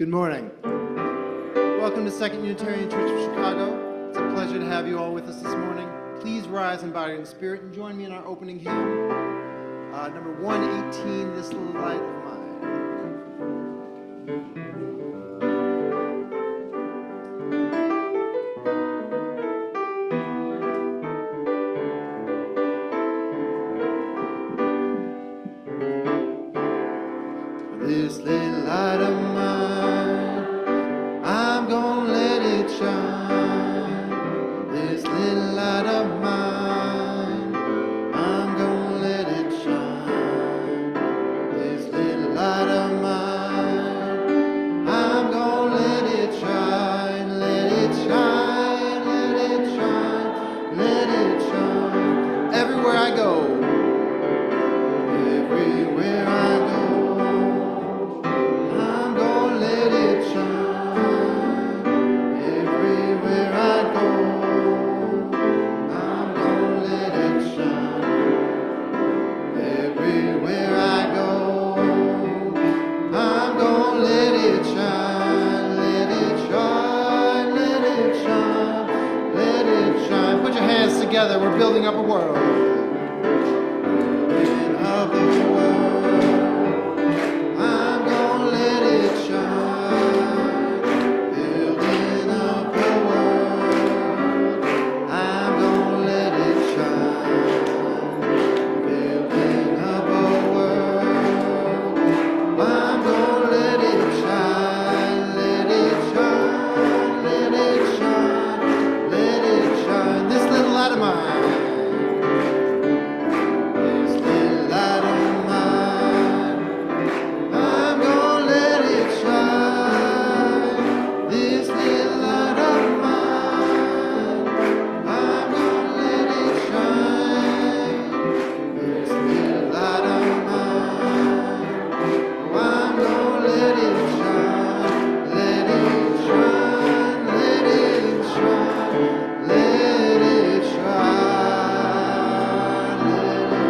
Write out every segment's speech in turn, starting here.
Good morning. Welcome to Second Unitarian Church of Chicago. It's a pleasure to have you all with us this morning. Please rise in body and spirit and join me in our opening hymn, number 118, This Little Light of Mine. This little light of mine, I'm gonna let it shine. This little light of mine, I'm gonna let it shine. This little light of mine, I'm gonna let it shine. Let it shine, let it shine, let it shine. Everywhere I go, everywhere I go. Together, we're building up a world. Building up a world. I'm gonna let it shine. Building up a world. I'm gonna let it shine. Building up a world. I'm gonna let it shine. Let it shine. Let it shine. Let it shine. This little light of mine. This little light of mine. I'm gonna let it shine. This little light of mine. I'm gonna let it shine. This little light of mine. Oh, I'm gonna let it shine. Let it shine. Let it shine. Let it shine, let it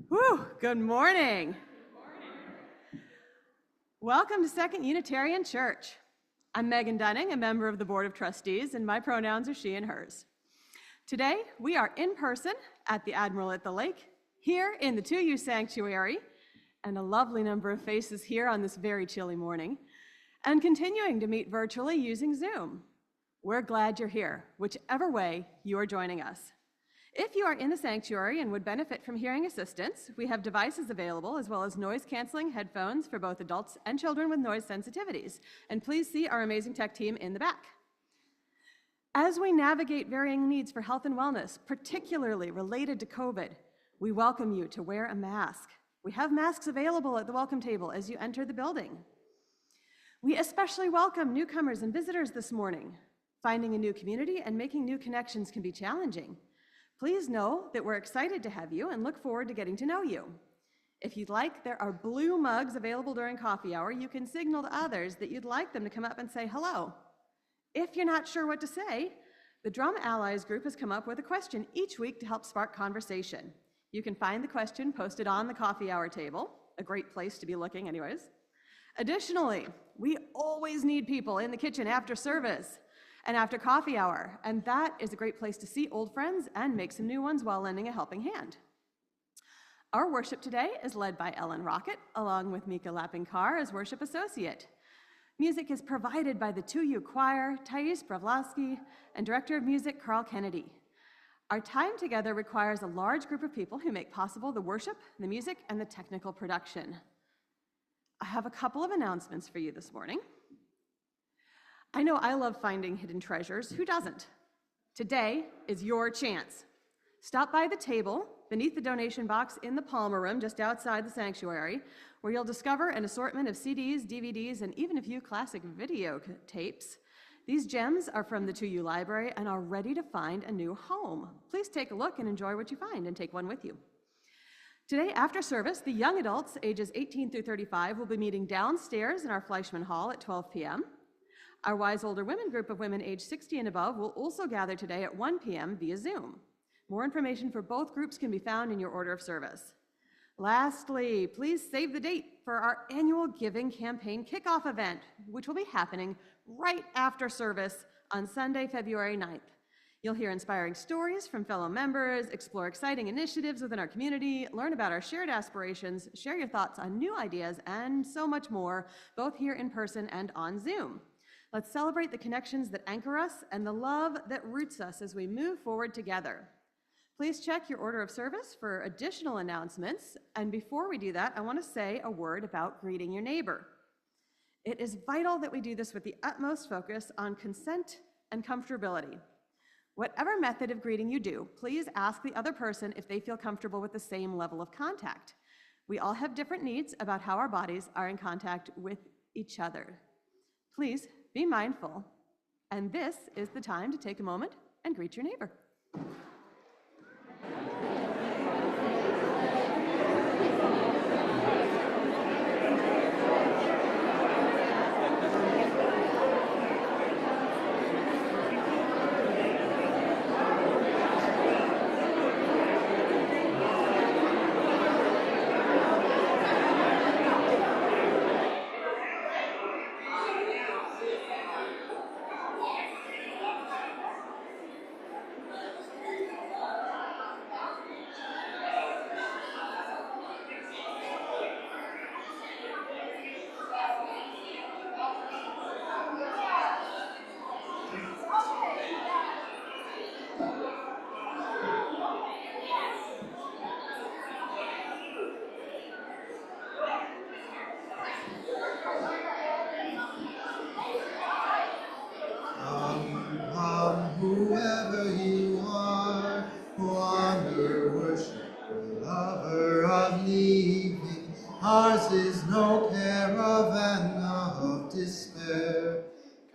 Whew, good morning. Welcome to Second Unitarian Church. I'm Megan Dunning, a member of the Board of Trustees, and my pronouns are she and hers. Today, we are in person at the Admiral at the Lake, here in the 2U Sanctuary, and a lovely number of faces here on this very chilly morning, and continuing to meet virtually using Zoom. We're glad you're here, whichever way you are joining us. If you are in the sanctuary and would benefit from hearing assistance, we have devices available as well as noise-canceling headphones for both adults and children with noise sensitivities. And please see our amazing tech team in the back. As we navigate varying needs for health and wellness, particularly related to COVID, we welcome you to wear a mask. We have masks available at the welcome table as you enter the building. We especially welcome newcomers and visitors this morning. Finding a new community and making new connections can be challenging. Please know that we're excited to have you and look forward to getting to know you. If you'd like, there are blue mugs available during coffee hour. You can signal to others that you'd like them to come up and say hello. If you're not sure what to say, the Drum Allies group has come up with a question each week to help spark conversation. You can find the question posted on the coffee hour table, a great place to be looking anyways. Additionally, we always need people in the kitchen after service and after coffee hour, and that is a great place to see old friends and make some new ones while lending a helping hand. Our worship today is led by Ellen Rockett, along with Mika Lappin-Carr as worship associate. Music is provided by the 2U Choir, Thais Bravlowski, and Director of Music, Carl Kennedy. Our time together requires a large group of people who make possible the worship, the music, and the technical production. I have a couple of announcements for you this morning. I know I love finding hidden treasures. Who doesn't? Today is your chance. Stop by the table beneath the donation box in the Palmer Room just outside the sanctuary, where you'll discover an assortment of CDs, DVDs, and even a few classic video tapes. These gems are from the 2U Library and are ready to find a new home. Please take a look and enjoy what you find and take one with you. Today, after service, the young adults ages 18 through 35 will be meeting downstairs in our Fleischman Hall at 12 p.m. Our Wise Older Women group of women aged 60 and above will also gather today at 1 p.m. via Zoom. More information for both groups can be found in your order of service. Lastly, please save the date for our annual Giving Campaign Kickoff event, which will be happening right after service on Sunday, February 9th. You'll hear inspiring stories from fellow members, explore exciting initiatives within our community, learn about our shared aspirations, share your thoughts on new ideas, and so much more, both here in person and on Zoom. Let's celebrate the connections that anchor us and the love that roots us as we move forward together. Please check your order of service for additional announcements. And before we do that, I want to say a word about greeting your neighbor. It is vital that we do this with the utmost focus on consent and comfortability. Whatever method of greeting you do, please ask the other person if they feel comfortable with the same level of contact. We all have different needs about how our bodies are in contact with each other. Please be mindful. And this is the time to take a moment and greet your neighbor. Whoever you are, wander, worship, lover of leaving. Ours is no caravan of despair.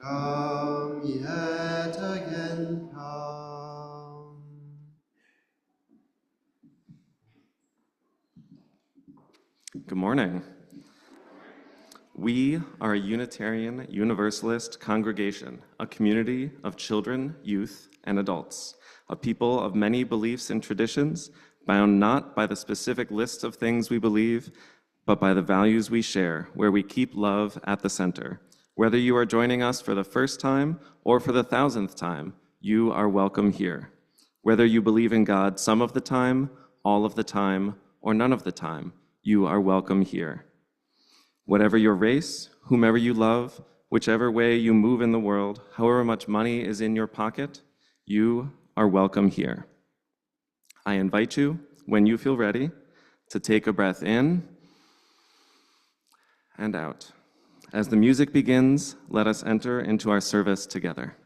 Come yet again, come. Good morning. We are a Unitarian Universalist congregation, a community of children, youth, and adults, a people of many beliefs and traditions, bound not by the specific list of things we believe, but by the values we share, where we keep love at the center. Whether you are joining us for the first time or for the 1,000th time, you are welcome here. Whether you believe in God some of the time, all of the time, or none of the time, you are welcome here. Whatever your race, whomever you love, whichever way you move in the world, however much money is in your pocket, you are welcome here. I invite you, when you feel ready, to take a breath in and out. As the music begins, let us enter into our service together.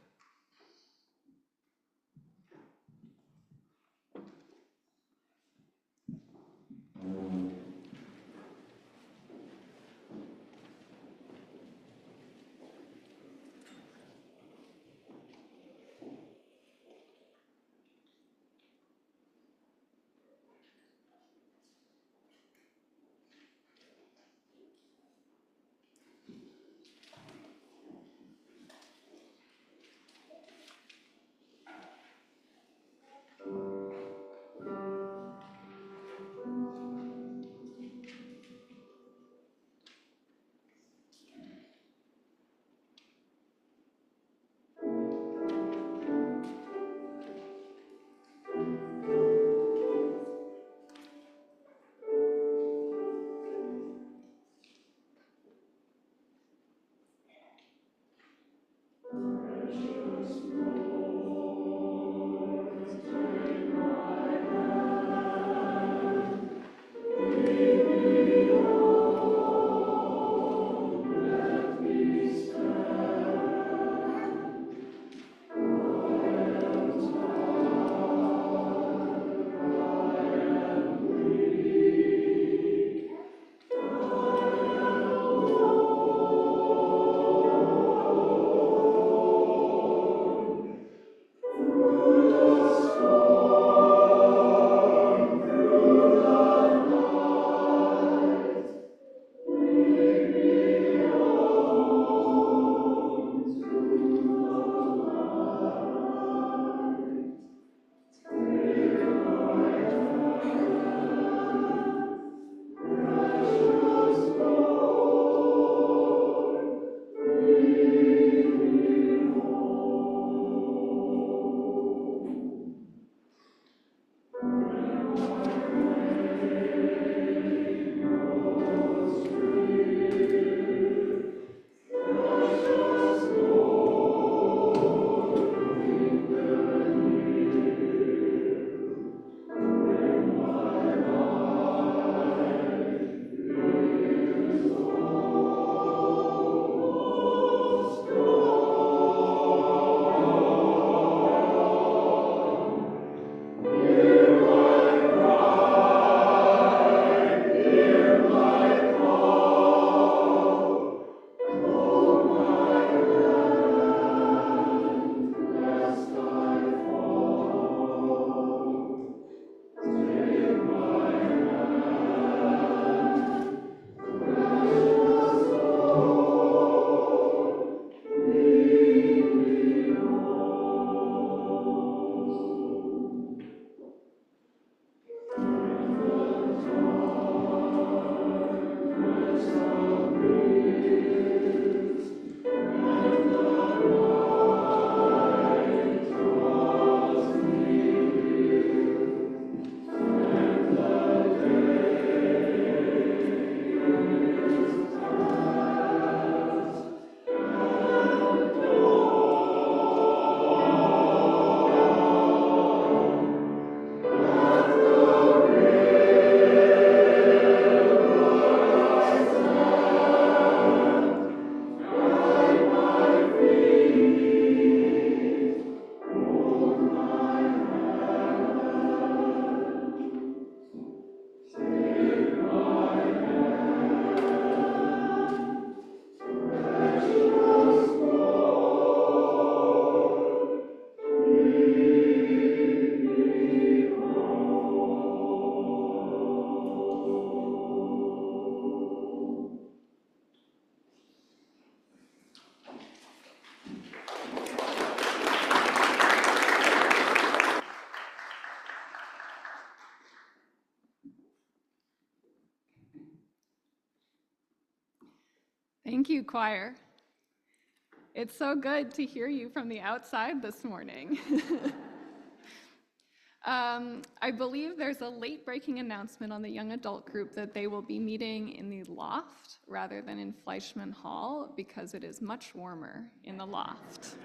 Thank you, choir. It's so good to hear you from the outside this morning. I believe there's a late-breaking announcement on the young adult group that they will be meeting in the loft rather than in Fleischman Hall because it is much warmer in the loft.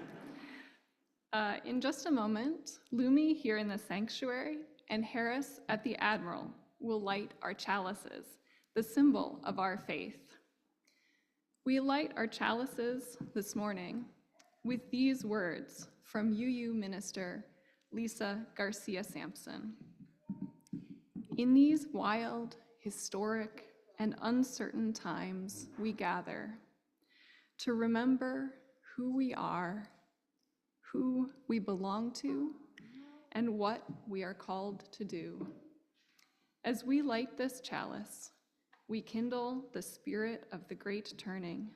In just a moment, Lumi here in the sanctuary and Harris at the Admiral will light our chalices, the symbol of our faith. We light our chalices this morning with these words from UU minister Lisa Garcia Sampson. In these wild, historic, and uncertain times, we gather to remember who we are, who we belong to, and what we are called to do. As we light this chalice, we kindle the spirit of the Great Turning,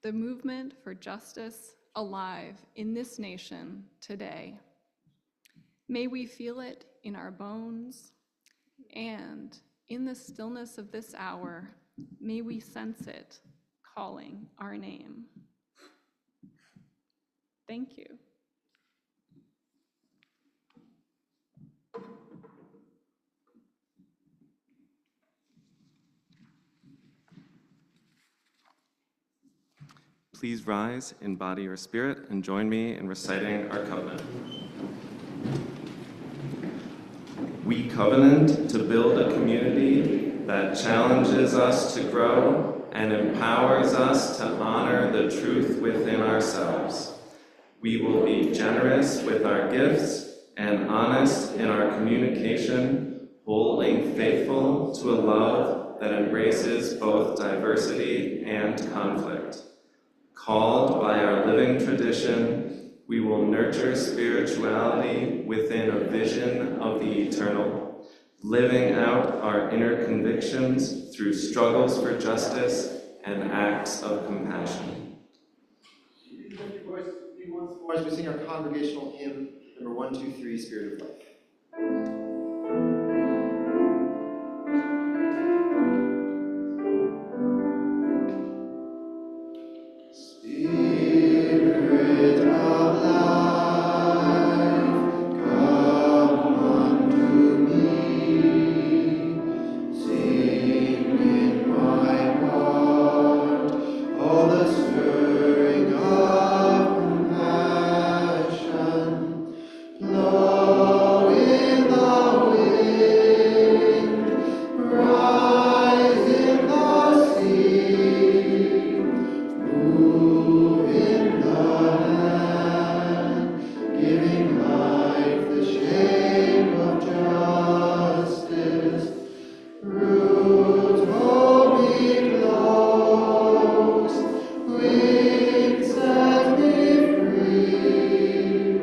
the movement for justice alive in this nation today. May we feel it in our bones, and in the stillness of this hour, may we sense it calling our name. Thank you. Please rise in body or spirit and join me in reciting our covenant. We covenant to build a community that challenges us to grow and empowers us to honor the truth within ourselves. We will be generous with our gifts and honest in our communication, holding faithful to a love that embraces both diversity and conflict. Called by our living tradition, we will nurture spirituality within a vision of the eternal, living out our inner convictions through struggles for justice and acts of compassion. Lift your voice with me once more as we sing our congregational hymn, number 123, Spirit of Life. Spirit of life, come unto me. Sing in my heart all the stirring of compassion. Blow in the wind, rise in the sea. Move in the land, giving life the shape of justice. Root holy close, wings set me free.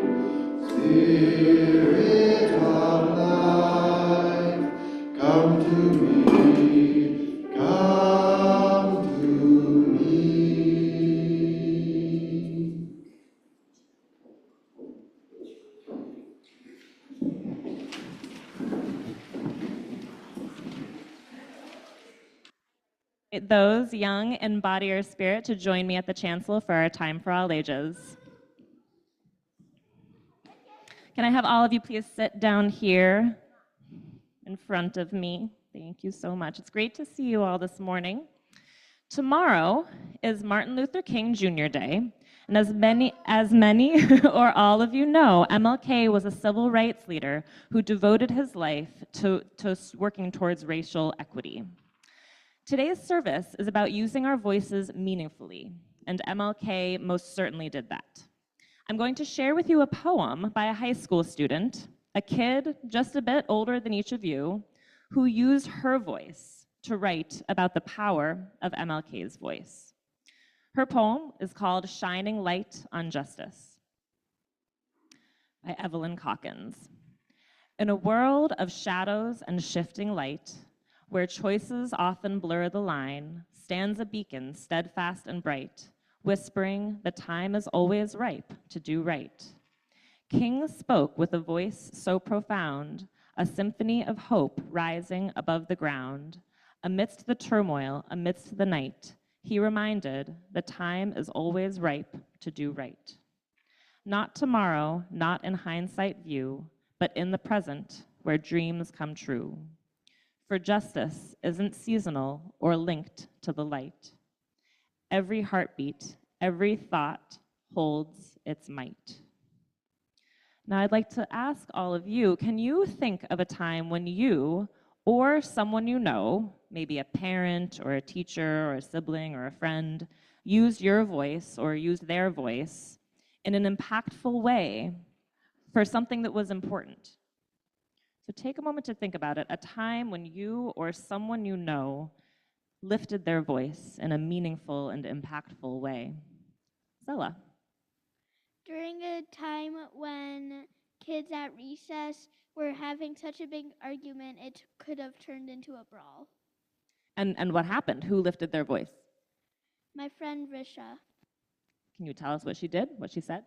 Spirit of life, come to me, come to me. those young in body or spirit to join me at the chancel for our time for all ages. Can I have all of you please sit down here in front of me? Thank you so much. It's great to see you all this morning. Tomorrow is Martin Luther King Jr. Day, and as many or all of you know, MLK was a civil rights leader who devoted his life to working towards racial equity. Today's service is about using our voices meaningfully, and MLK most certainly did that. I'm going to share with you a poem by a high school student, a kid just a bit older than each of you, who used her voice to write about the power of MLK's voice. Her poem is called Shining Light on Justice by Evelyn Calkins. In a world of shadows and shifting light, where choices often blur the line, stands a beacon steadfast and bright, whispering the time is always ripe to do right. King spoke with a voice so profound, a symphony of hope rising above the ground. Amidst the turmoil, amidst the night, he reminded the time is always ripe to do right. Not tomorrow, not in hindsight view, but in the present where dreams come true. For justice isn't seasonal or linked to the light. Every heartbeat, every thought holds its might. Now I'd like to ask all of you, can you think of a time when you or someone you know, maybe a parent or a teacher or a sibling or a friend, used your voice or used their voice in an impactful way for something that was important? So take a moment to think about it, a time when you or someone you know lifted their voice in a meaningful and impactful way. Stella. During a time when kids at recess were having such a big argument, it could have turned into a brawl. And what happened? Who lifted their voice? My friend Risha. Can you tell us what she did, what she said?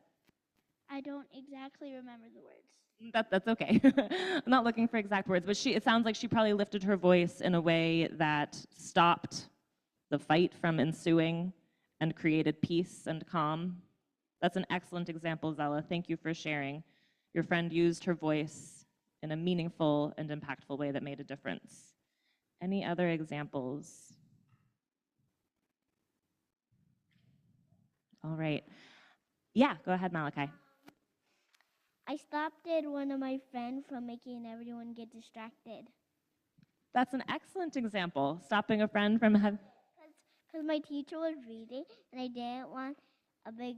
I don't exactly remember the words. That's okay. I'm not looking for exact words, but it sounds like she probably lifted her voice in a way that stopped the fight from ensuing and created peace and calm. That's an excellent example, Zella. Thank you for sharing. Your friend used her voice in a meaningful and impactful way that made a difference. Any other examples? All right. Yeah, go ahead, Malachi. I stopped one of my friends from making everyone get distracted. That's an excellent example, stopping a friend from having... Because my teacher was reading, and I didn't want a big,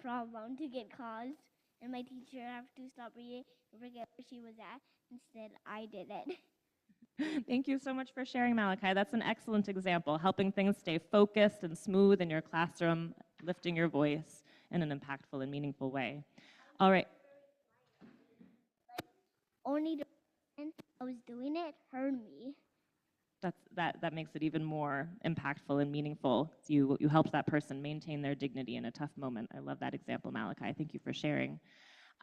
problem to get caused, and my teacher had to stop reading and forget where she was at. Instead, I did it. Thank you so much for sharing, Malachi. That's an excellent example, helping things stay focused and smooth in your classroom, lifting your voice in an impactful and meaningful way. All right. Only the person I was doing it heard me. That makes it even more impactful and meaningful. You helped that person maintain their dignity in a tough moment. I love that example, Malachi. Thank you for sharing.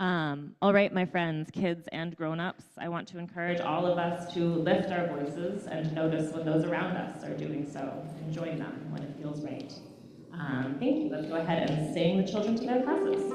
All right, my friends, kids and grown-ups, I want to encourage all of us to lift our voices and notice when those around us are doing so and join them when it feels right. Thank you. Let's go ahead and sing the children to their classes.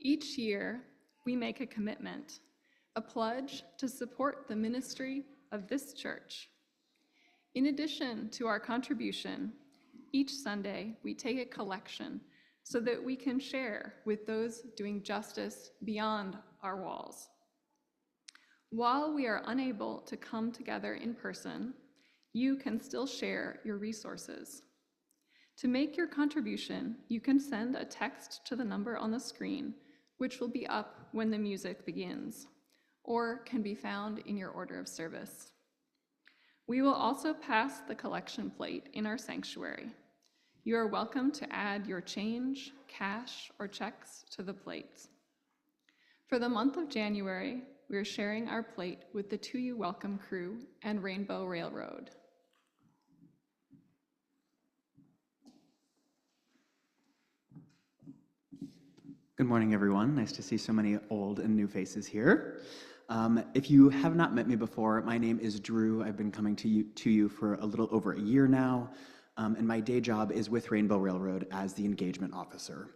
Each year, we make a commitment, a pledge to support the ministry of this church. In addition to our contribution, each Sunday we take a collection so that we can share with those doing justice beyond our walls. While we are unable to come together in person, you can still share your resources. To make your contribution, you can send a text to the number on the screen, which will be up when the music begins, or can be found in your order of service. We will also pass the collection plate in our sanctuary. You are welcome to add your change, cash, or checks to the plate. For the month of January, we are sharing our plate with the To You Welcome crew and Rainbow Railroad. Good morning, everyone. Nice to see so many old and new faces here. If you have not met me before, my name is Drew. I've been coming to you for a little over a year now, and my day job is with Rainbow Railroad as the engagement officer.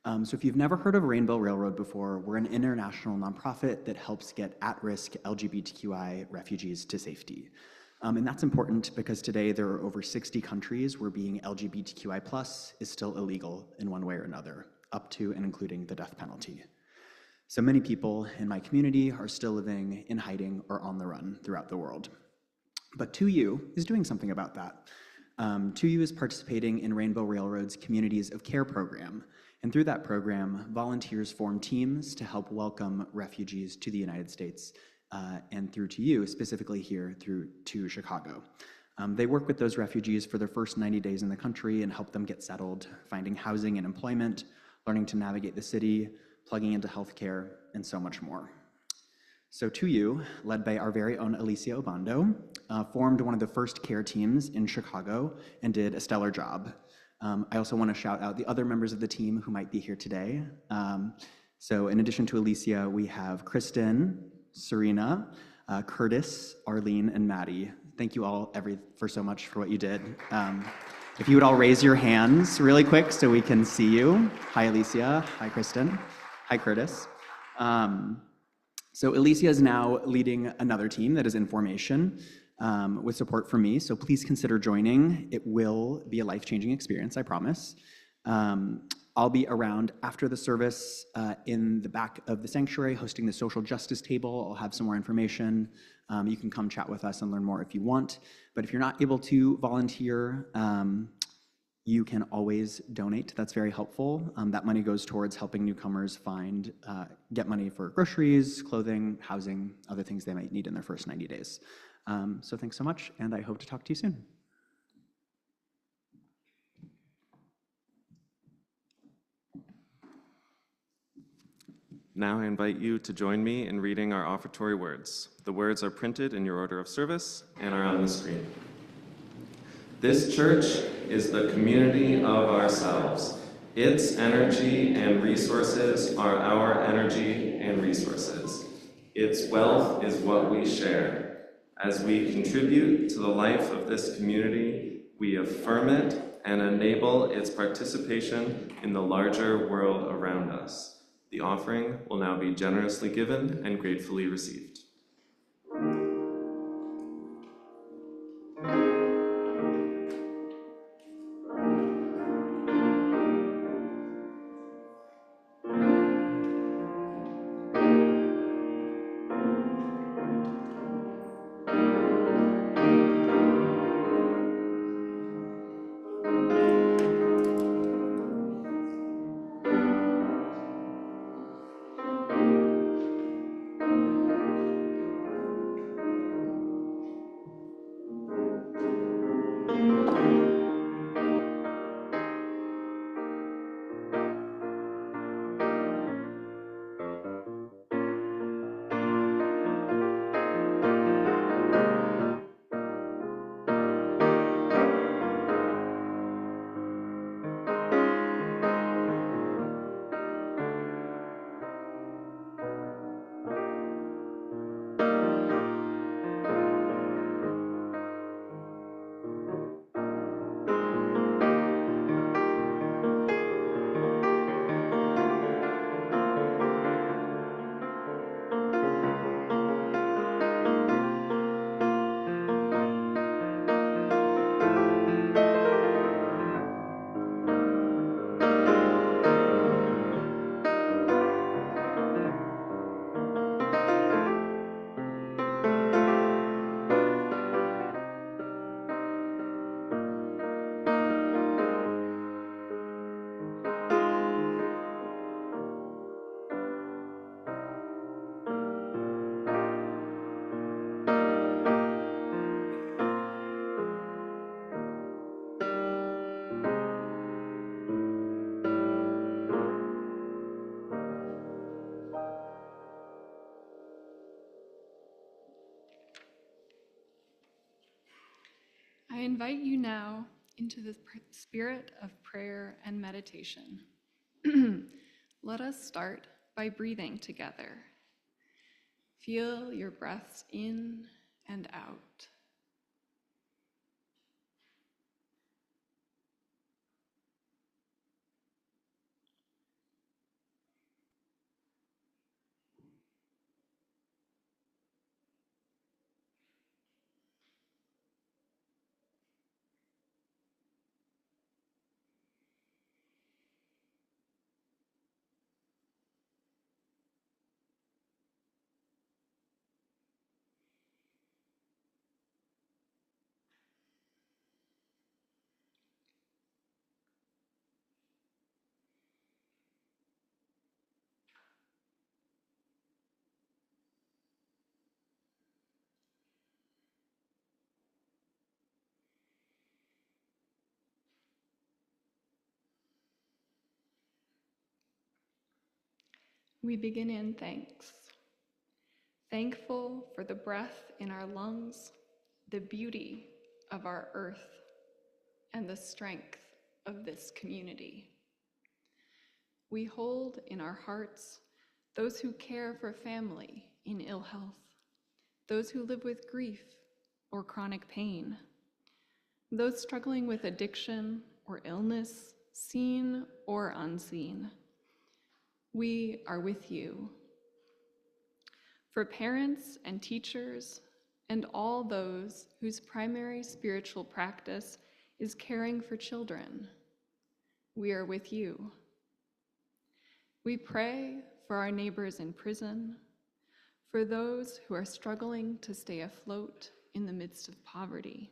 So if you've never heard of Rainbow Railroad before, we're an international nonprofit that helps get at-risk LGBTQI refugees to safety. And that's important because today there are over 60 countries where being LGBTQI+ is still illegal in one way or another, up to and including the death penalty. So many people in my community are still living in hiding or on the run throughout the world. But 2U is doing something about that. 2U is participating in Rainbow Railroad's Communities of Care program. And through that program, volunteers form teams to help welcome refugees to the United States and through 2U, specifically here to Chicago. They work with those refugees for their first 90 days in the country and help them get settled, finding housing and employment, learning to navigate the city, plugging into healthcare, and so much more. So 2U, led by our very own Alicia Obando, formed one of the first care teams in Chicago and did a stellar job. I also want to shout out the other members of the team who might be here today. So in addition to Alicia, we have Kristen, Serena, Curtis, Arlene, and Maddie. Thank you all for so much for what you did. If you would all raise your hands really quick so we can see you. Hi, Alicia. Hi, Kristen. Hi, Curtis. So Alicia is now leading another team that is in formation with support from me, so please consider joining. It will be a life-changing experience, I promise. I'll be around after the service in the back of the sanctuary hosting the social justice table. I'll have some more information. You can come chat with us and learn more if you want. But if you're not able to volunteer, you can always donate. That's very helpful. That money goes towards helping newcomers get money for groceries, clothing, housing, other things they might need in their first 90 days. So thanks so much, and I hope to talk to you soon. Now I invite you to join me in reading our offertory words. The words are printed in your order of service and are on the screen. This church is the community of ourselves. Its energy and resources are our energy and resources. Its wealth is what we share. As we contribute to the life of this community, we affirm it and enable its participation in the larger world around us. The offering will now be generously given and gratefully received. invite you now into the spirit of prayer and meditation. Let us start by breathing together. Feel your breaths in and out. We begin in thanks. Thankful for the breath in our lungs, the beauty of our earth, and the strength of this community. We hold in our hearts those who care for family in ill health, those who live with grief or chronic pain, those struggling with addiction or illness, seen or unseen. We are with you. For parents and teachers and all those whose primary spiritual practice is caring for children, we are with you. We pray for our neighbors in prison, for those who are struggling to stay afloat in the midst of poverty,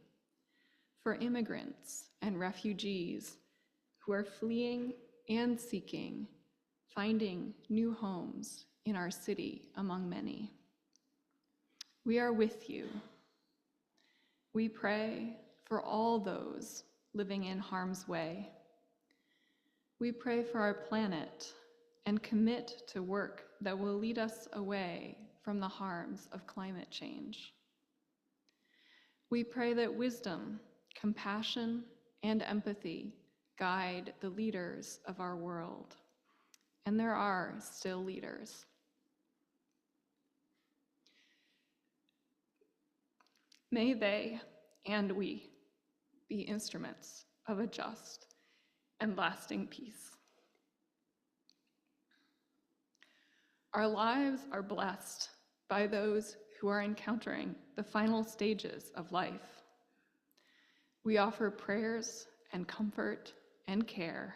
for immigrants and refugees who are fleeing and seeking, finding new homes in our city among many. We are with you. We pray for all those living in harm's way. We pray for our planet and commit to work that will lead us away from the harms of climate change. We pray that wisdom, compassion, and empathy guide the leaders of our world. And there are still leaders. May they and we be instruments of a just and lasting peace. Our lives are blessed by those who are encountering the final stages of life. We offer prayers and comfort and care,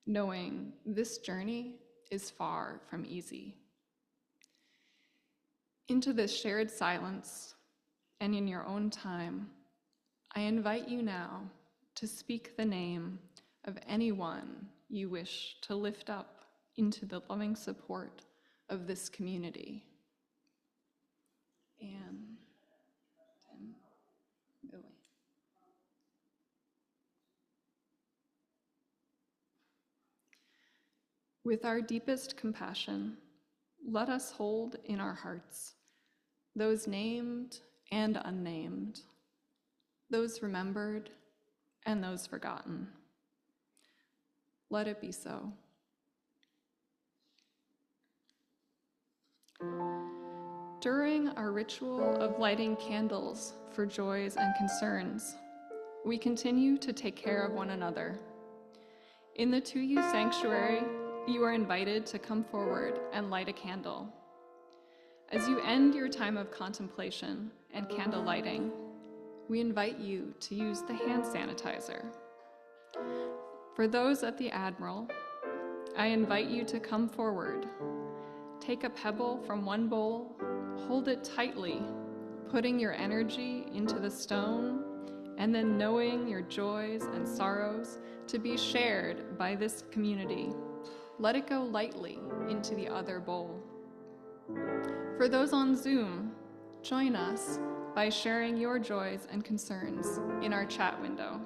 knowing this journey is far from easy. Into this shared silence and in your own time, I invite you now to speak the name of anyone you wish to lift up into the loving support of this community. Anne, Tim, Billy. With our deepest compassion, let us hold in our hearts those named and unnamed, those remembered and those forgotten. Let it be so. During our ritual of lighting candles for joys and concerns, we continue to take care of one another. In the 2U sanctuary, you are invited to come forward and light a candle. As you end your time of contemplation and candle lighting, we invite you to use the hand sanitizer. For those at the Admiral, I invite you to come forward. Take a pebble from one bowl, hold it tightly, putting your energy into the stone, and then knowing your joys and sorrows to be shared by this community. Let it go lightly into the other bowl. For those on Zoom, join us by sharing your joys and concerns in our chat window.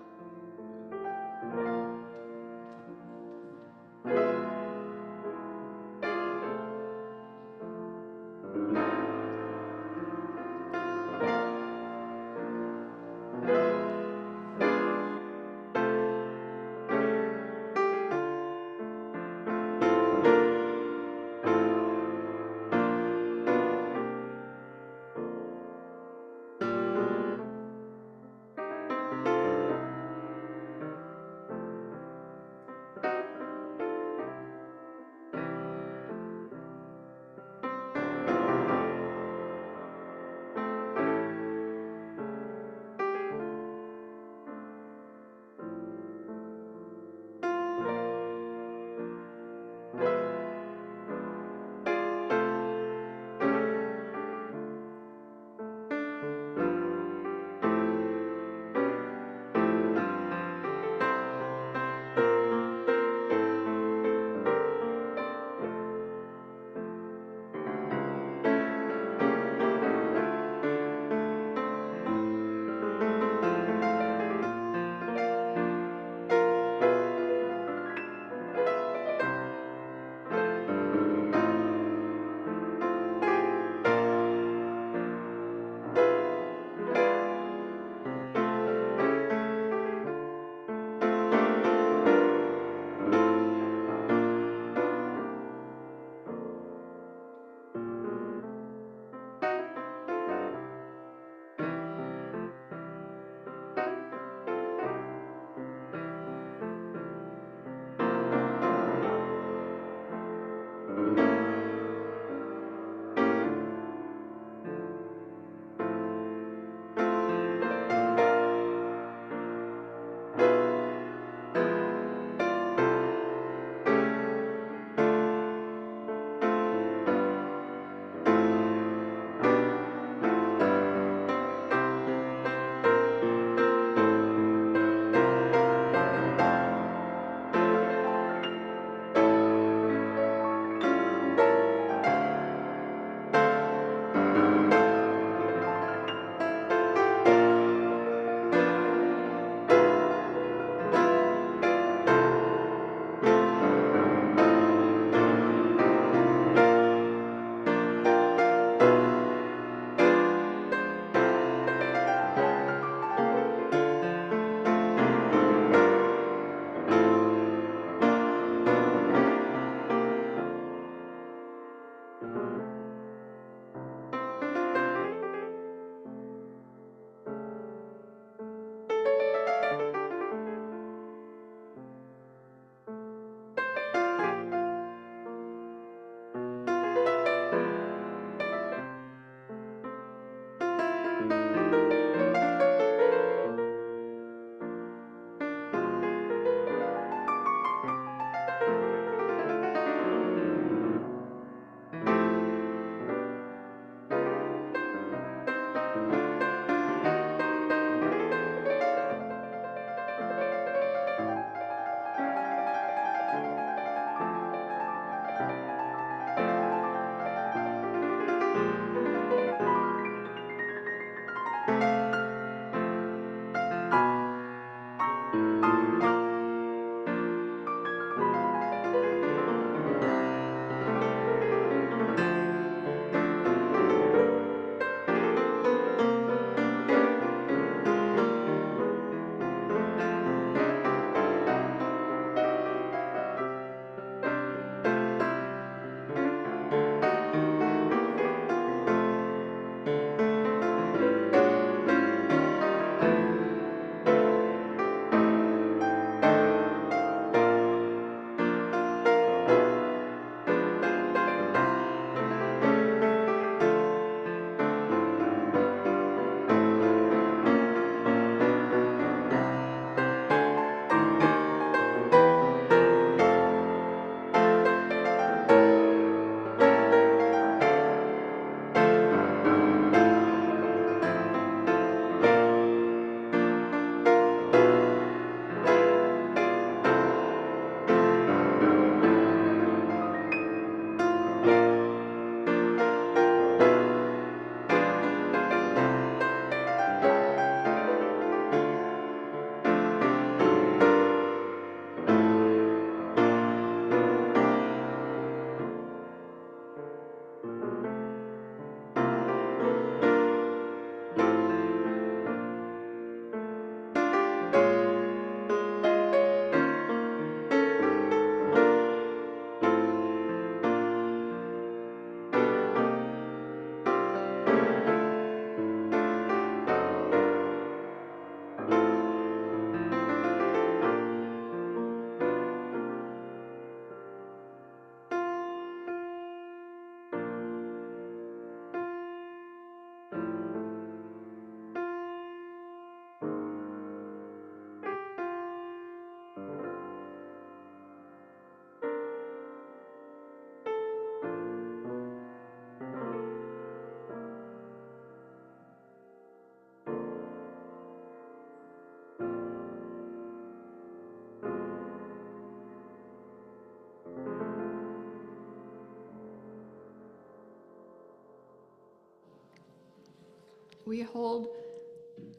we hold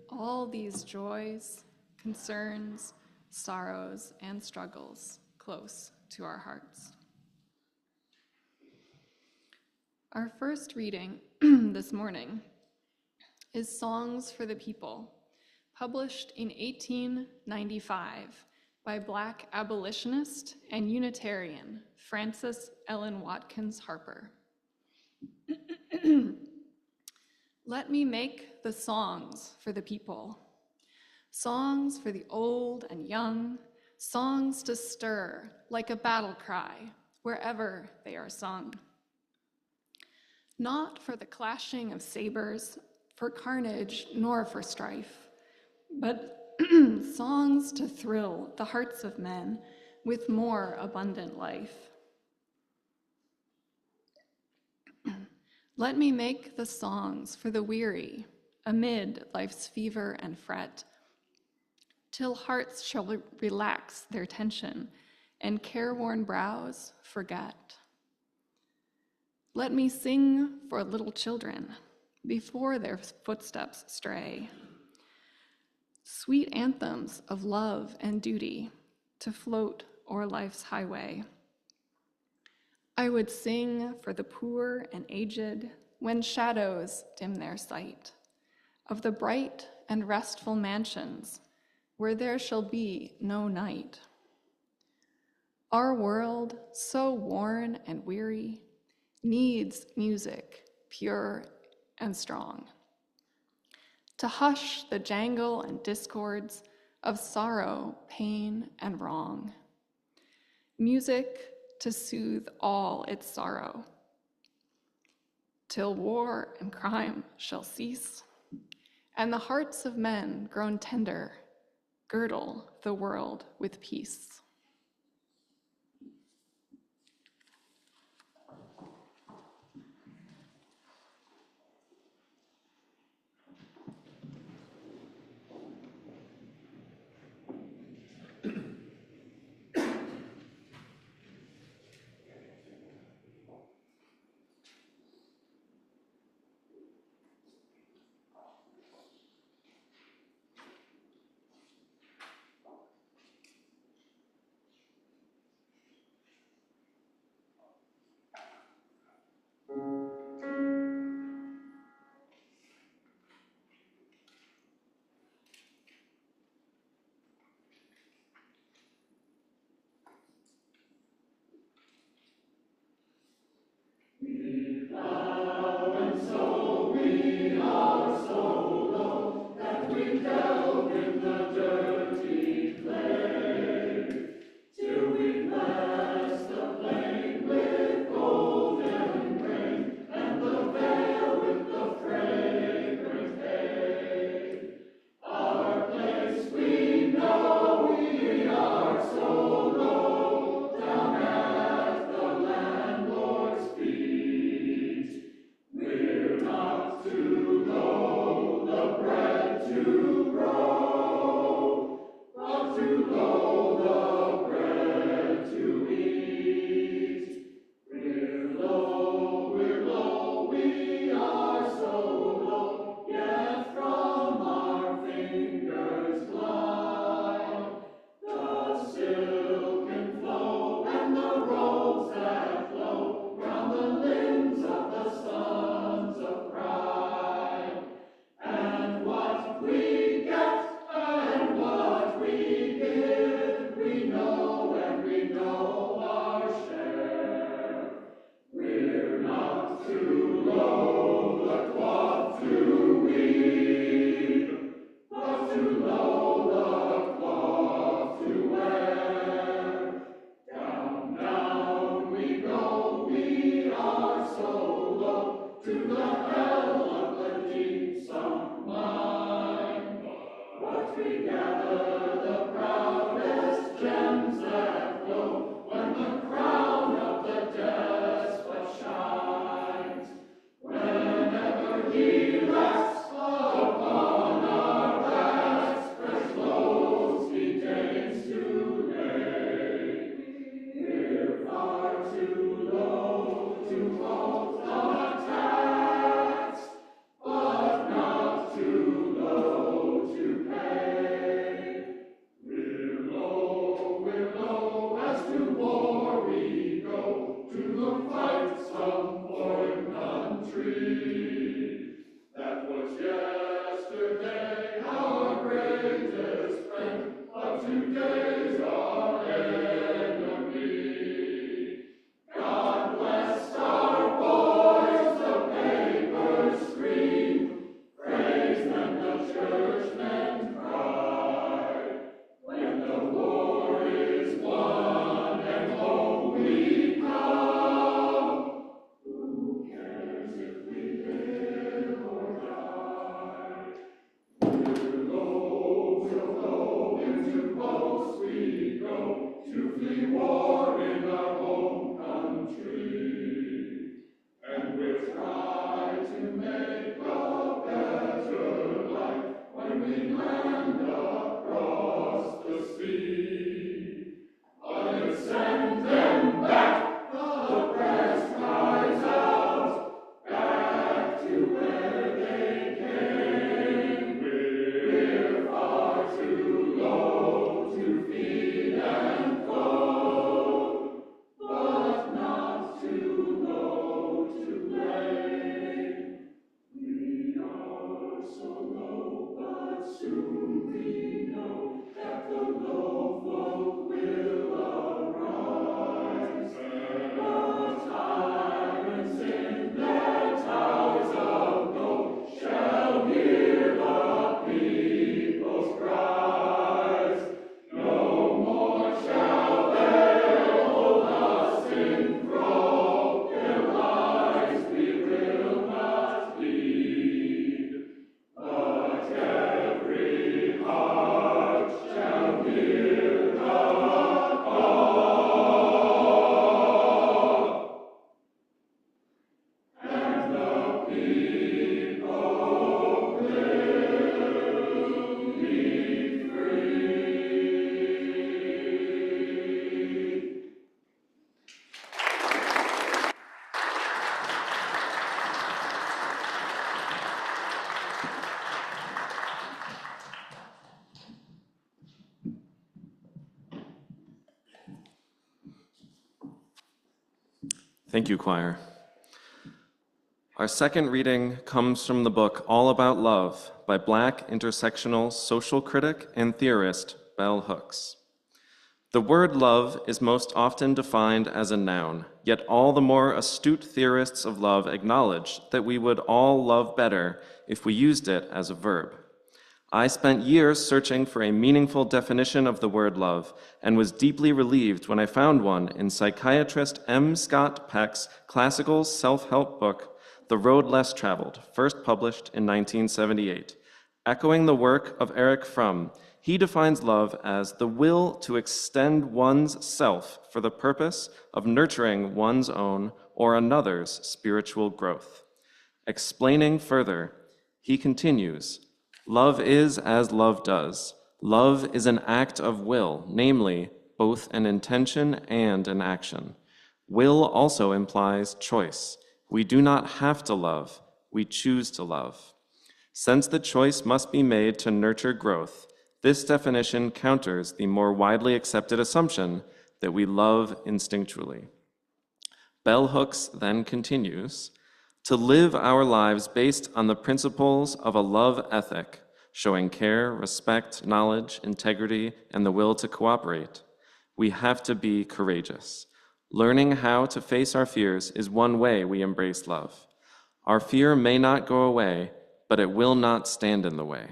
all these joys, concerns, sorrows, and struggles close to our hearts. Our first reading this morning is Songs for the People, published in 1895 by Black abolitionist and Unitarian Frances Ellen Watkins Harper. Let me make the songs for the people, songs for the old and young, songs to stir like a battle cry wherever they are sung. Not for the clashing of sabers, for carnage, nor for strife, but songs to thrill the hearts of men with more abundant life. Let me make the songs for the weary amid life's fever and fret, till hearts shall relax their tension and careworn brows forget. Let me sing for little children before their footsteps stray, sweet anthems of love and duty to float o'er life's highway. I would sing for the poor and aged when shadows dim their sight, of the bright and restful mansions where there shall be no night. Our world, so worn and weary, needs music pure and strong, to hush the jangle and discords of sorrow, pain, and wrong. Music to soothe all its sorrow, till war and crime shall cease, and the hearts of men grown tender girdle the world with peace. We Thank you, choir. Our second reading comes from the book All About Love by Black intersectional social critic and theorist Bell Hooks. The word love is most often defined as a noun, yet all the more astute theorists of love acknowledge that we would all love better if we used it as a verb. I spent years searching for a meaningful definition of the word love and was deeply relieved when I found one in psychiatrist M. Scott Peck's classical self-help book, The Road Less Traveled, first published in 1978. Echoing the work of Erich Fromm, he defines love as the will to extend one's self for the purpose of nurturing one's own or another's spiritual growth. Explaining further, he continues, love is as love does. Love is an act of will, namely, both an intention and an action. Will also implies choice. We do not have to love, we choose to love. Since the choice must be made to nurture growth, this definition counters the more widely accepted assumption that we love instinctually. Bell Hooks then continues, to live our lives based on the principles of a love ethic, showing care, respect, knowledge, integrity, and the will to cooperate, we have to be courageous. Learning how to face our fears is one way we embrace love. Our fear may not go away, but it will not stand in the way.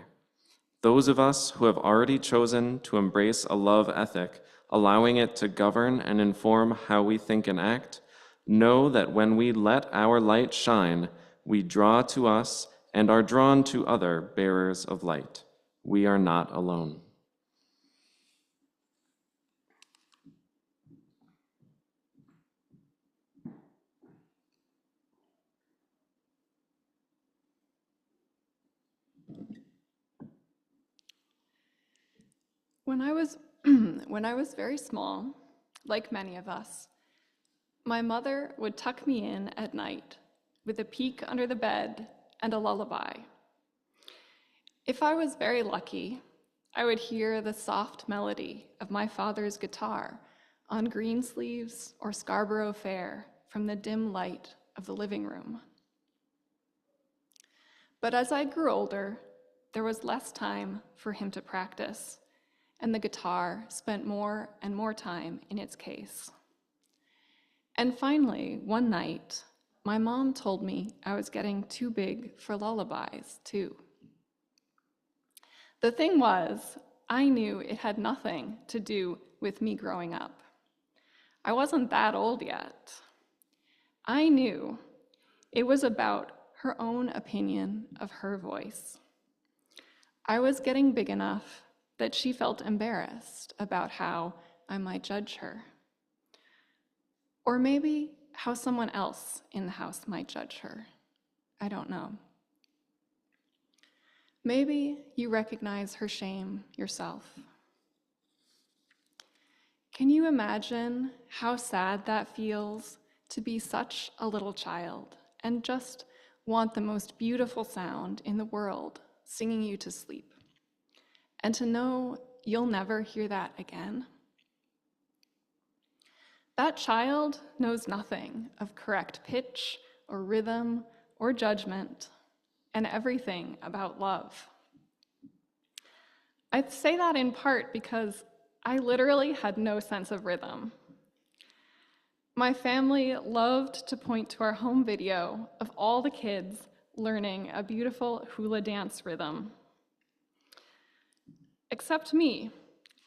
Those of us who have already chosen to embrace a love ethic, allowing it to govern and inform how we think and act, know that when we let our light shine, we draw to us and are drawn to other bearers of light. We are not alone. When I was very small, like many of us, my mother would tuck me in at night with a peek under the bed and a lullaby. If I was very lucky, I would hear the soft melody of my father's guitar on Greensleeves or Scarborough Fair from the dim light of the living room. But as I grew older, there was less time for him to practice, and the guitar spent more and more time in its case. And finally, one night, my mom told me I was getting too big for lullabies, too. The thing was, I knew it had nothing to do with me growing up. I wasn't that old yet. I knew it was about her own opinion of her voice. I was getting big enough that she felt embarrassed about how I might judge her. Or maybe how someone else in the house might judge her. I don't know. Maybe you recognize her shame yourself. Can you imagine how sad that feels to be such a little child and just want the most beautiful sound in the world singing you to sleep, and to know you'll never hear that again? That child knows nothing of correct pitch or rhythm or judgment, and everything about love. I say that in part because I literally had no sense of rhythm. My family loved to point to our home video of all the kids learning a beautiful hula dance rhythm. Except me,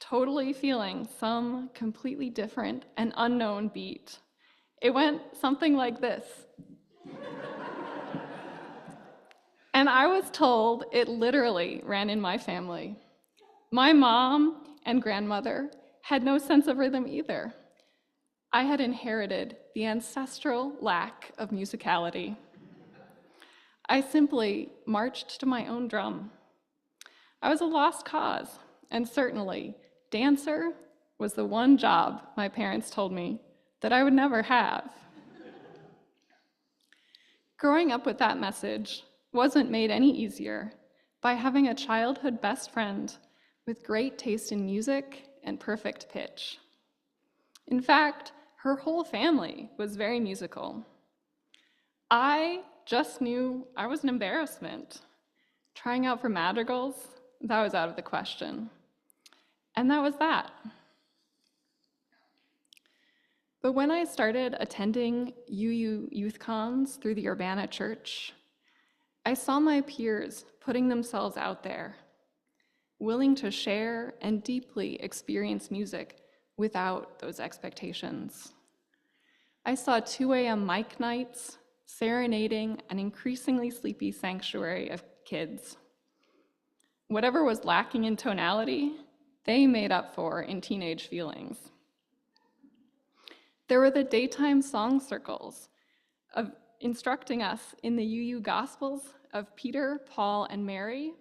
totally feeling some completely different and unknown beat. It went something like this. And I was told it literally ran in my family. My mom and grandmother had no sense of rhythm either. I had inherited the ancestral lack of musicality. I simply marched to my own drum. I was a lost cause, and certainly dancer was the one job my parents told me that I would never have. Growing up with that message wasn't made any easier by having a childhood best friend with great taste in music and perfect pitch. In fact, her whole family was very musical. I just knew I was an embarrassment. Trying out for madrigals, that was out of the question. And that was that. But when I started attending UU youth cons through the Urbana Church, I saw my peers putting themselves out there, willing to share and deeply experience music without those expectations. I saw 2 a.m. mic nights serenading an increasingly sleepy sanctuary of kids. Whatever was lacking in tonality, they made up for in teenage feelings. There were the daytime song circles of instructing us in the UU Gospels of Peter, Paul, and Mary,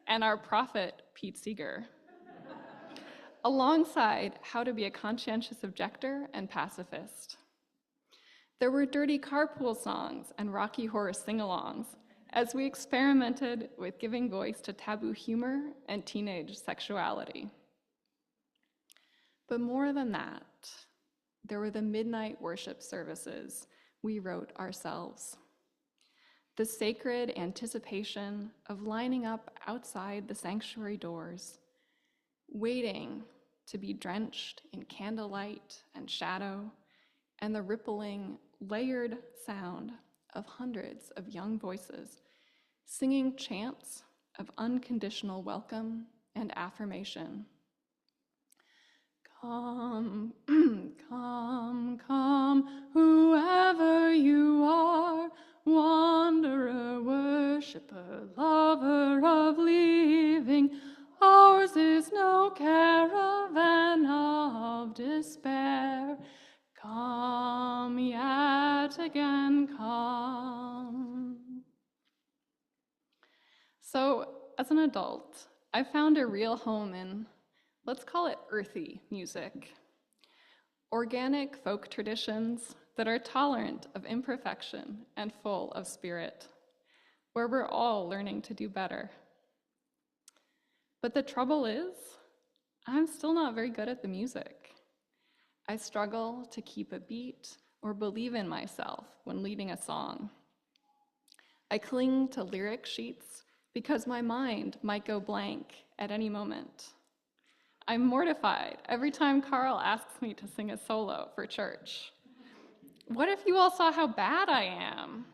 and our prophet, Pete Seeger, alongside how to be a conscientious objector and pacifist. There were dirty carpool songs and Rocky Horror sing-alongs as we experimented with giving voice to taboo humor and teenage sexuality. But more than that, there were the midnight worship services we wrote ourselves. The sacred anticipation of lining up outside the sanctuary doors, waiting to be drenched in candlelight and shadow, and the rippling, layered sound of hundreds of young voices singing chants of unconditional welcome and affirmation. Come, come, come, whoever you are, wanderer, worshiper, lover of living, ours is no caravan of despair. Come yet again, come. So, as an adult, I found a real home in, let's call it earthy music. Organic folk traditions that are tolerant of imperfection and full of spirit, where we're all learning to do better. But the trouble is, I'm still not very good at the music. I struggle to keep a beat or believe in myself when leading a song. I cling to lyric sheets because my mind might go blank at any moment. I'm mortified every time Carl asks me to sing a solo for church. What if you all saw how bad I am?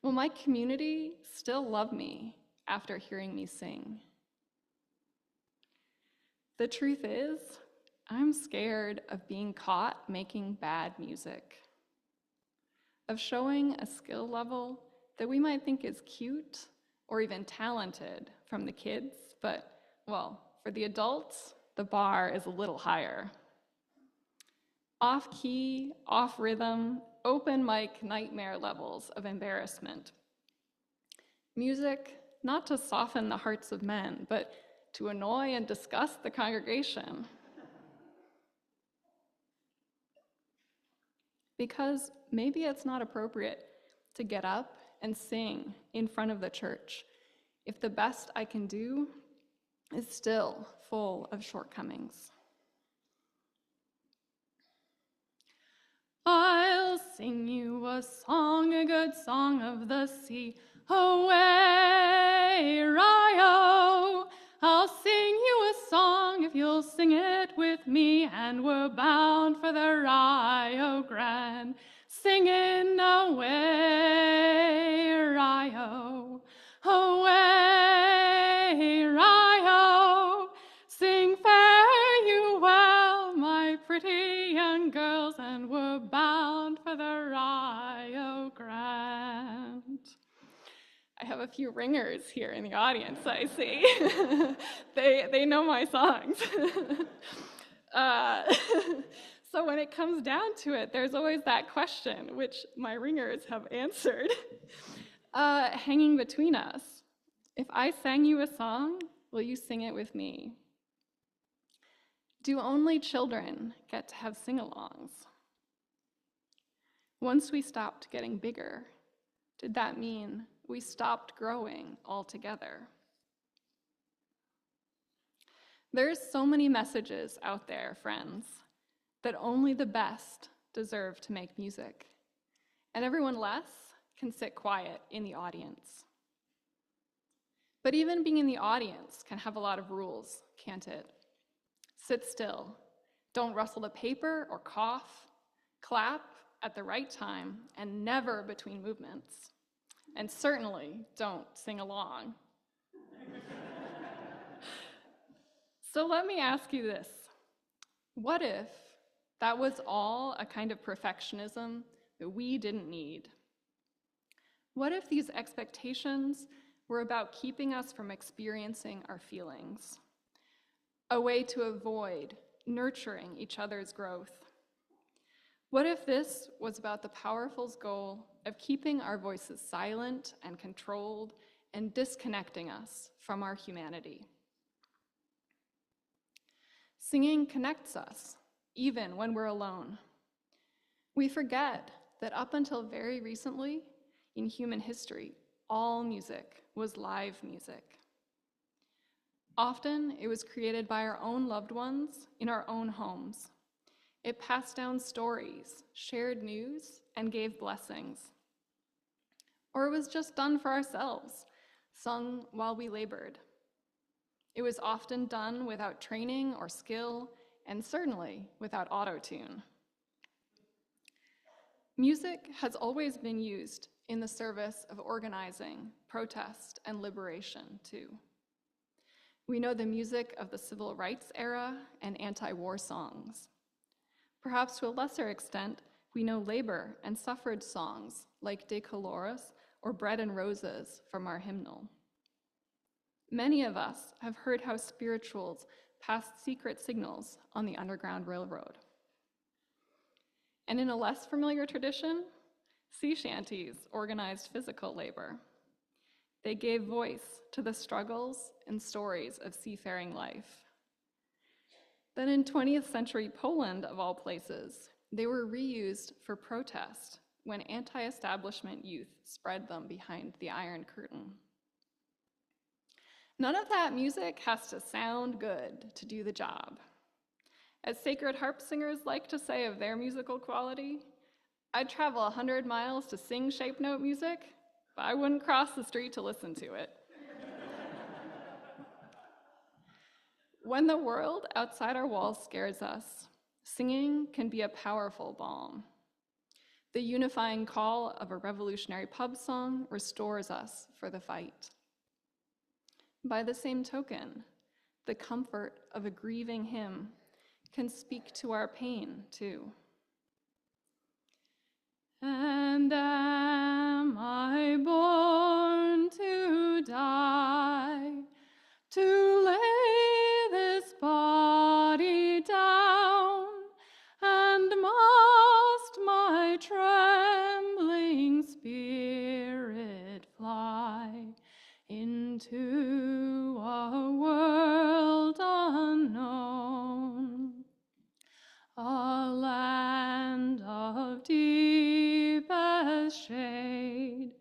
Will my community still love me after hearing me sing? The truth is, I'm scared of being caught making bad music, of showing a skill level that we might think is cute or even talented from the kids, but, well, for the adults, the bar is a little higher. Off-key, off-rhythm, open mic nightmare levels of embarrassment. Music, not to soften the hearts of men, but to annoy and disgust the congregation. Because maybe it's not appropriate to get up and sing in front of the church if the best I can do is still full of shortcomings. I'll sing you a song, a good song of the sea. Away, Rio. I'll sing you a song if you'll sing it with me, and we're bound for the Rio Grande. Singing away, Rio. Away, Rio. Sing fare you well, my pretty young girls, and we're bound for the Rio Grande. I have a few ringers here in the audience, I see. They know my songs. So when it comes down to it, there's always that question, which my ringers have answered, hanging between us. If I sang you a song, will you sing it with me? Do only children get to have sing-alongs? Once we stopped getting bigger, did that mean we stopped growing altogether? There's so many messages out there, friends, that only the best deserve to make music, and everyone less can sit quiet in the audience. But even being in the audience can have a lot of rules, can't it? Sit still, don't rustle the paper or cough, clap at the right time and never between movements, and certainly don't sing along. So let me ask you this. What if that was all a kind of perfectionism that we didn't need? What if these expectations were about keeping us from experiencing our feelings? A way to avoid nurturing each other's growth? What if this was about the powerful goal of keeping our voices silent and controlled and disconnecting us from our humanity? Singing connects us, even when we're alone. We forget that up until very recently in human history, all music was live music. Often, it was created by our own loved ones in our own homes. It passed down stories, shared news, and gave blessings. Or it was just done for ourselves, sung while we labored. It was often done without training or skill, and certainly without auto-tune. Music has always been used in the service of organizing, protest, and liberation, too. We know the music of the civil rights era and anti-war songs. Perhaps to a lesser extent, we know labor and suffrage songs like De Colores or Bread and Roses from our hymnal. Many of us have heard how spirituals passed secret signals on the Underground Railroad. And in a less familiar tradition, sea shanties organized physical labor. They gave voice to the struggles and stories of seafaring life. Then in 20th century Poland, of all places, they were reused for protest when anti-establishment youth spread them behind the Iron Curtain. None of that music has to sound good to do the job. As sacred harp singers like to say of their musical quality, I'd travel 100 miles to sing shape note music, but I wouldn't cross the street to listen to it. When the world outside our walls scares us, singing can be a powerful balm. The unifying call of a revolutionary pub song restores us for the fight. By the same token, the comfort of a grieving hymn can speak to our pain, too. And am I born to die, to lay this body down, and must my trembling spirit fly into a world unknown, a land of deepest shade,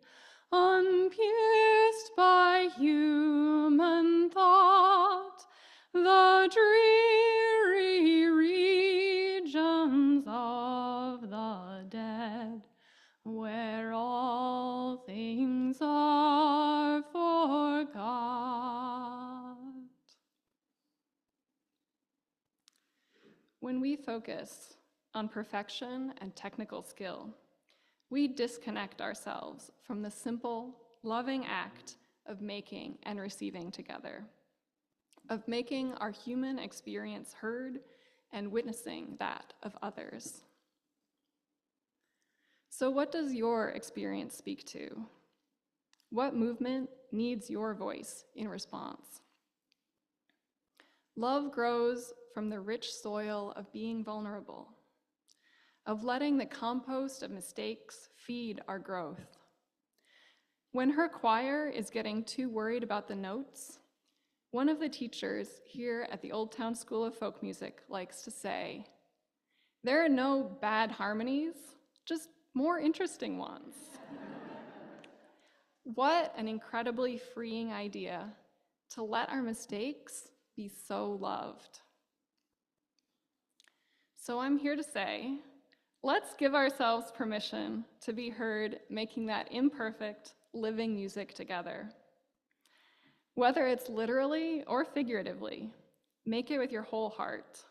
unpierced by human thought, the dreary regions of the dead, where all things are forgot. When we focus on perfection and technical skill, we disconnect ourselves from the simple, loving act of making and receiving together, of making our human experience heard and witnessing that of others. So what does your experience speak to? What movement needs your voice in response? Love grows from the rich soil of being vulnerable, of letting the compost of mistakes feed our growth. When her choir is getting too worried about the notes, one of the teachers here at the Old Town School of Folk Music likes to say, "There are no bad harmonies, just more interesting ones." What an incredibly freeing idea to let our mistakes be so loved. So I'm here to say, let's give ourselves permission to be heard making that imperfect, living music together. Whether it's literally or figuratively, make it with your whole heart.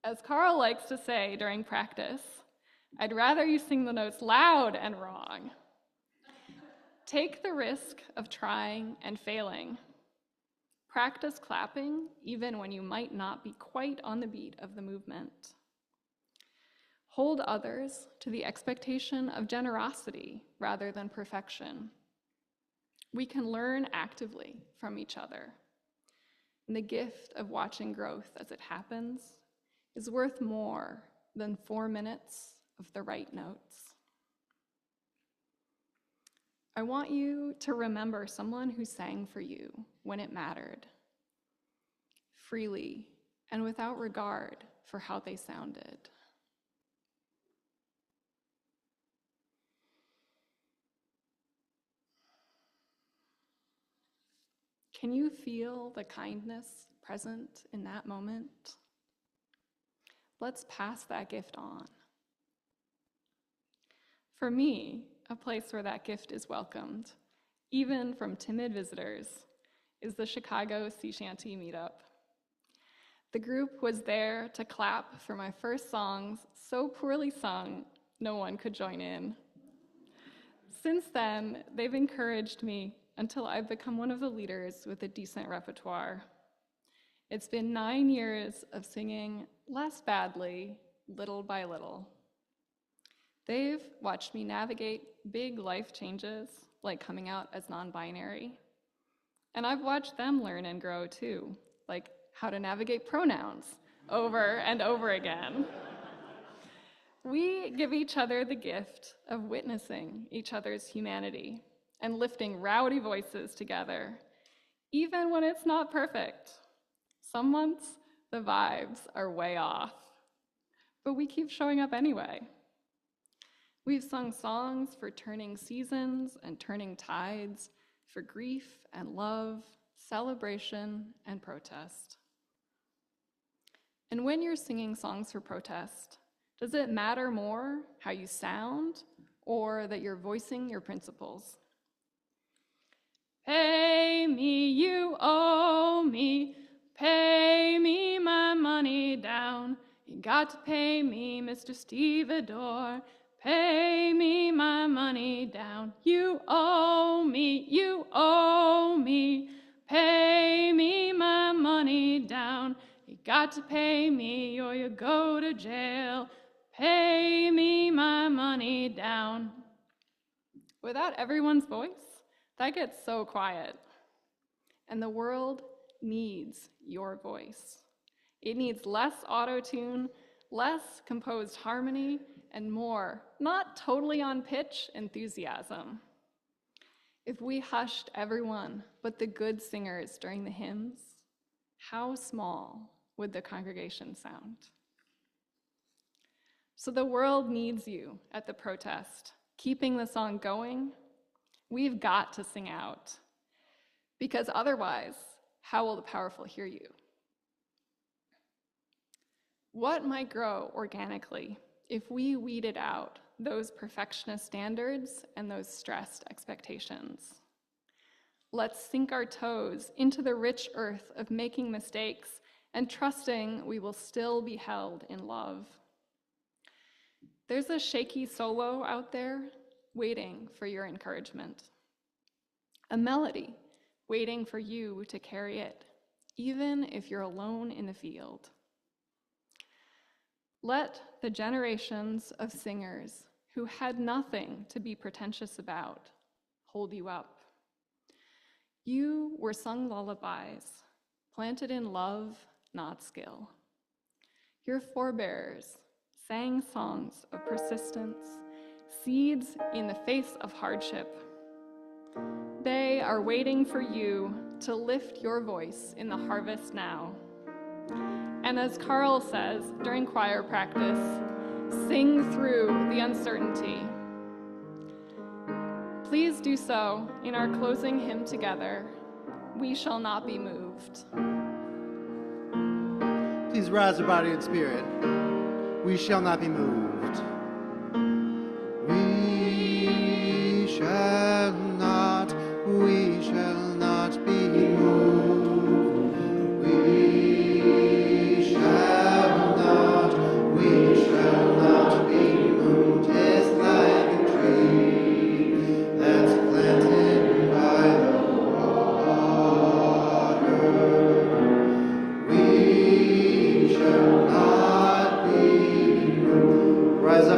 As Carl likes to say during practice, I'd rather you sing the notes loud and wrong. Take the risk of trying and failing. Practice clapping even when you might not be quite on the beat of the movement. Hold others to the expectation of generosity rather than perfection. We can learn actively from each other. And the gift of watching growth as it happens is worth more than 4 minutes of the right notes. I want you to remember someone who sang for you when it mattered, freely and without regard for how they sounded. Can you feel the kindness present in that moment? Let's pass that gift on. For me, a place where that gift is welcomed, even from timid visitors, is the Chicago Sea Shanty Meetup. The group was there to clap for my first songs, so poorly sung, no one could join in. Since then, they've encouraged me until I've become one of the leaders with a decent repertoire. It's been 9 years of singing less badly, little by little. They've watched me navigate big life changes, like coming out as non-binary. And I've watched them learn and grow too, like how to navigate pronouns over and over again. We give each other the gift of witnessing each other's humanity and lifting rowdy voices together, even when it's not perfect. Some months, the vibes are way off, but we keep showing up anyway. We've sung songs for turning seasons and turning tides, for grief and love, celebration and protest. And when you're singing songs for protest, does it matter more how you sound or that you're voicing your principles? Pay me, you owe me. Pay me my money down. You got to pay me, Mr. Stevedore. Pay me my money down. You owe me, you owe me. Pay me my money down. You got to pay me or you go to jail. Pay me my money down. Without everyone's voice, that gets so quiet. And the world needs your voice. It needs less auto-tune, less composed harmony, and more, not totally on pitch, enthusiasm. If we hushed everyone but the good singers during the hymns, how small would the congregation sound? So the world needs you at the protest, keeping the song going. We've got to sing out, because otherwise, how will the powerful hear you? What might grow organically if we weeded out those perfectionist standards and those stressed expectations? Let's sink our toes into the rich earth of making mistakes and trusting we will still be held in love. There's a shaky solo out there waiting for your encouragement. A melody waiting for you to carry it, even if you're alone in the field. Let the generations of singers who had nothing to be pretentious about hold you up. You were sung lullabies, planted in love, not skill. Your forebears sang songs of persistence, seeds in the face of hardship. They are waiting for you to lift your voice in the harvest now. And as Carl says during choir practice, sing through the uncertainty. Please do so in our closing hymn together, We Shall Not Be Moved. Please rise in body and spirit. We shall not be moved. We shall not be moved. We shall not be moved. Just like a tree that's planted by the water. We shall not be moved. Rise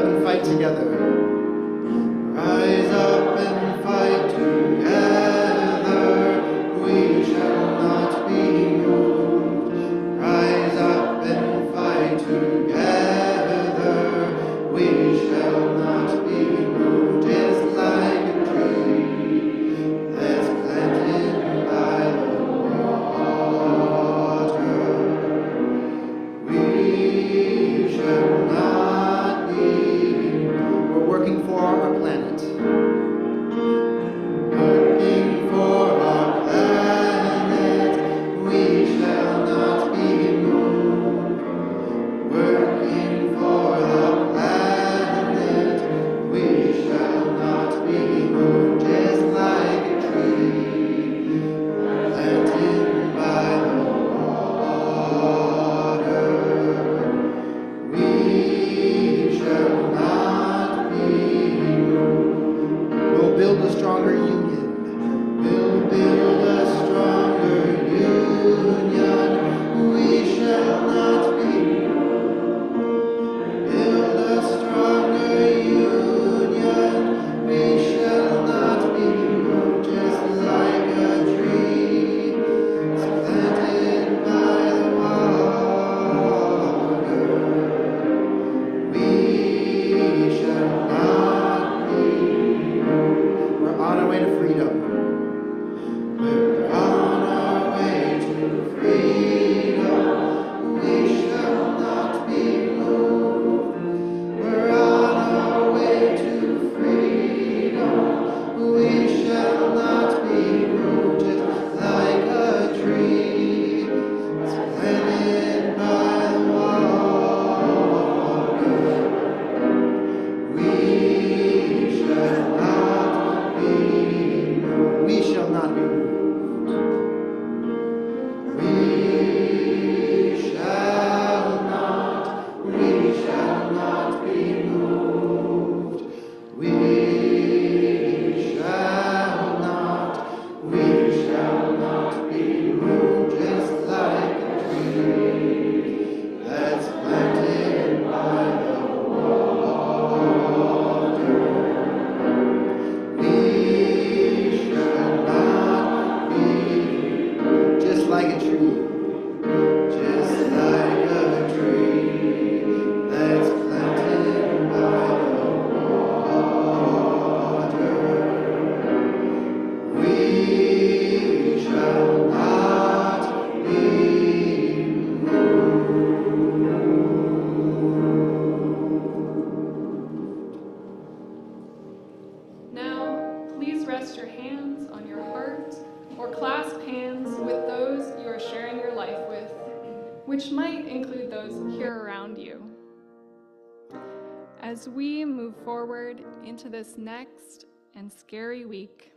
as we move forward into this next and scary week,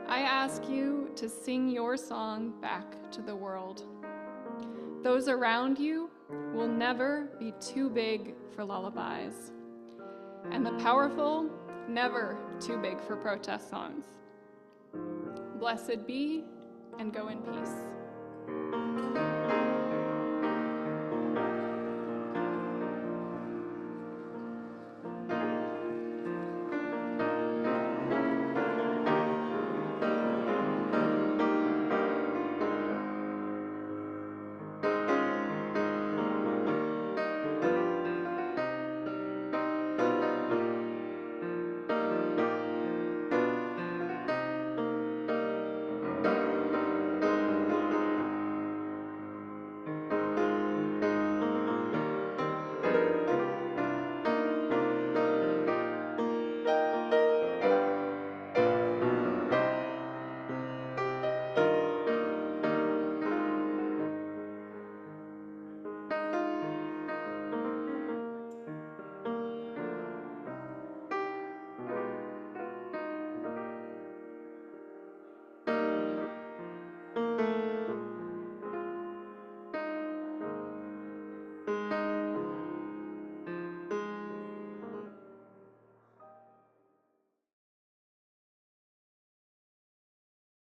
I ask you to sing your song back to the world. Those around you will never be too big for lullabies, and the powerful never too big for protest songs. Blessed be, and go in peace.